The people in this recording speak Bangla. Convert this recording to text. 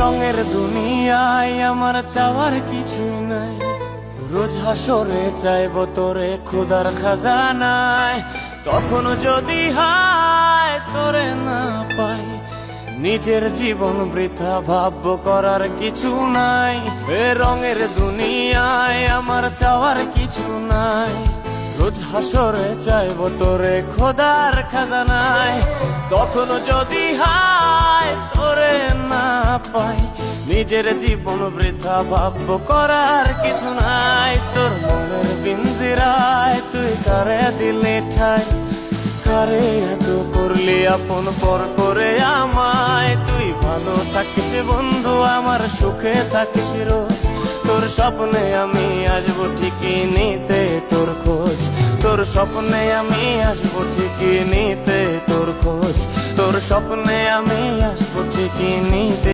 রঙের দুনিয়ায় আমার চাওয়ার কিছুই নাই, রোজ হাসরে চাইব তোরে খোদার খাজানায়। তখন যদি হায় তোরে না পাই, নিজের জীবন বৃথা ভাবব করার কিছু নাই। এ রঙের দুনিয়ায় আমার চাওয়ার কিছু নাই, রোজ হাসরে চাইব তোরে খোদার খাজানায়। তখন যদি হায় তোরে না পাই, নিজের জীবন বৃথা ভাবব করার কিছু নাই। তোর মনের পিঞ্জিরায় তুই কারে দিলি ঠাই, কারে এত করলি আপন পর করে আমায়। তুই ভালো থাকিস বন্ধু, আমার সুখে থাকিস রোজ। তোর স্বপ্নে আমি আসবো ঠিকই নিতে তোর খোঁজ, তোর স্বপ্নে আমি আসবো ঠিকই নিতে তোর খোঁজ, তোর স্বপ্নে আমি আসবো ঠিকই নিতে।